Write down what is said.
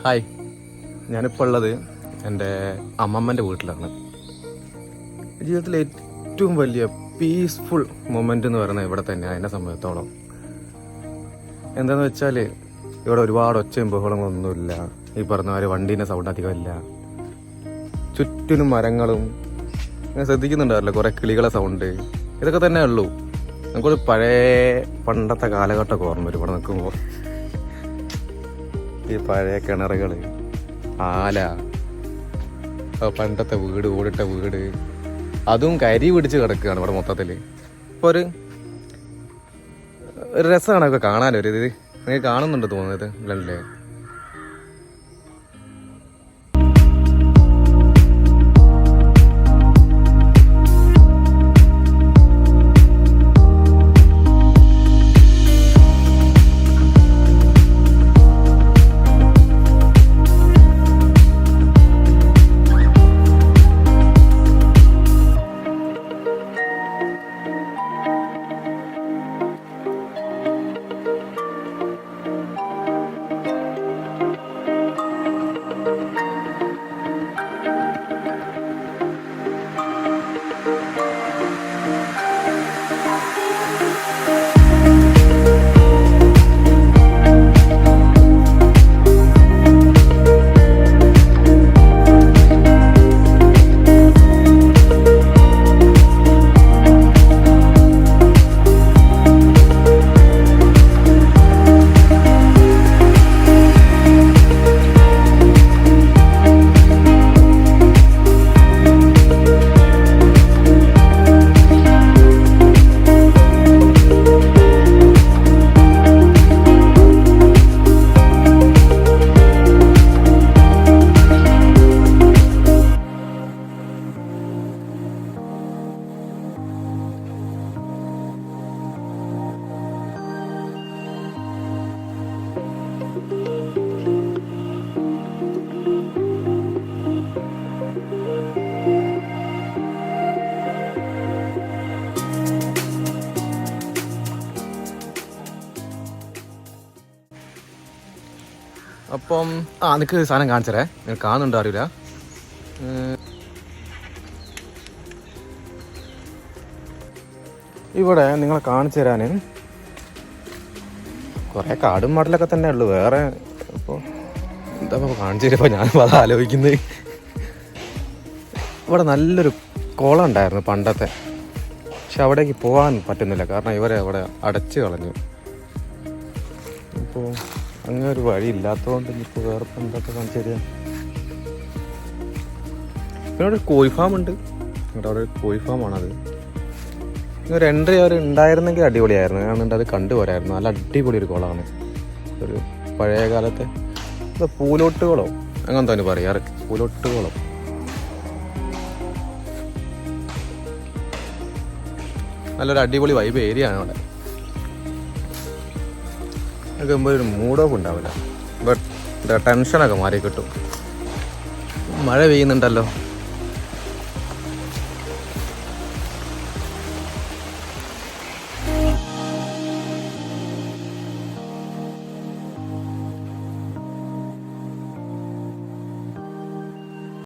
Hi, ഞാനിപ്പോൾ ഉള്ളത് എൻ്റെ അമ്മമ്മൻ്റെ വീട്ടിലാണ്. ജീവിതത്തിലെ ഏറ്റവും വലിയ പീസ്ഫുൾ മൊമെൻ്റ് എന്ന് പറയുന്നത് ഇവിടെ തന്നെയാണ് എന്നെ സംബന്ധിച്ചോളം. എന്താണെന്ന് വെച്ചാൽ ഇവിടെ ഒരുപാട് ഒച്ചയും ബഹളങ്ങളൊന്നുമില്ല. ഈ പറഞ്ഞ മാതിരി വണ്ടീൻ്റെ സൗണ്ട് അധികമില്ല. ചുറ്റിനും മരങ്ങളും, ഞാൻ ശ്രദ്ധിക്കുന്നുണ്ടാവില്ല, കുറേ കിളികളെ സൗണ്ട്, ഇതൊക്കെ തന്നെ ഉള്ളൂ. നമുക്കൊരു പണ്ടത്തെ കാലഘട്ടമൊക്കെ ഓർമ്മ വരും ഇവിടെ നിൽക്കുമ്പോൾ. ഈ പഴയ കിണറുകൾ, ആല, പണ്ടത്തെ വീട്, ഓടിട്ട വീട്, അതും കരി പിടിച്ച് കിടക്കുകയാണ് ഇവിടെ മൊത്തത്തിൽ. ഇപ്പോൾ ഒരു രസമാണ് ഒക്കെ കാണാനൊരു ഇത്. നിങ്ങൾ കാണുന്നുണ്ട് തോന്നുന്നത് അല്ലല്ലേ? അപ്പം നിനക്ക് സാധനം കാണിച്ചരേ, നിങ്ങൾ കാണുന്നുണ്ടോ അറിയില്ല. ഇവിടെ നിങ്ങളെ കാണിച്ചു തരാൻ കുറേ കാടും മടലൊക്കെ തന്നെ ഉള്ളു. വേറെ ഇപ്പോൾ എന്താ കാണിച്ചു തരുമ്പോൾ ഞാനിപ്പോൾ അത് ആലോചിക്കുന്നത്. ഇവിടെ നല്ലൊരു കുളം ഉണ്ടായിരുന്നു പണ്ടത്തെ, പക്ഷെ അവിടേക്ക് പോകാൻ പറ്റുന്നില്ല, കാരണം ഇവരെ അവിടെ അടച്ചു കളഞ്ഞു. ഇപ്പോൾ അങ്ങനെ ഒരു വഴി ഇല്ലാത്തതുകൊണ്ട് ഇപ്പോൾ വേറെ എന്തൊക്കെ കാണിച്ചു തരിക. പിന്നെ അവിടെ ഒരു കോഴി ഫാം ഉണ്ട്. അവിടെ ഒരു കോഴി ഫാമാണത്. ഒരു എൻട്രി അവർ ഉണ്ടായിരുന്നെങ്കിൽ അടിപൊളിയായിരുന്നു. ഞാനുണ്ട് അത് കണ്ടുപോരായിരുന്നു. നല്ല അടിപൊളി ഒരു കുളമാണ്. ഒരു പഴയ കാലത്തെ പൂലോട്ട് കുളം അങ്ങനെ തന്നെ പറയാറ്, പൂലോട്ട് കുളം. നല്ലൊരു അടിപൊളി വൈബ് ഏരിയ ആണ് അവിടെ. നോക്കുമ്പോൾ ഒരു മൂഡ് ഓഫ് ഉണ്ടാവില്ല, ബട്ട് ടെൻഷനൊക്കെ മാറി കിട്ടും. മഴ പെയ്യുന്നുണ്ടല്ലോ.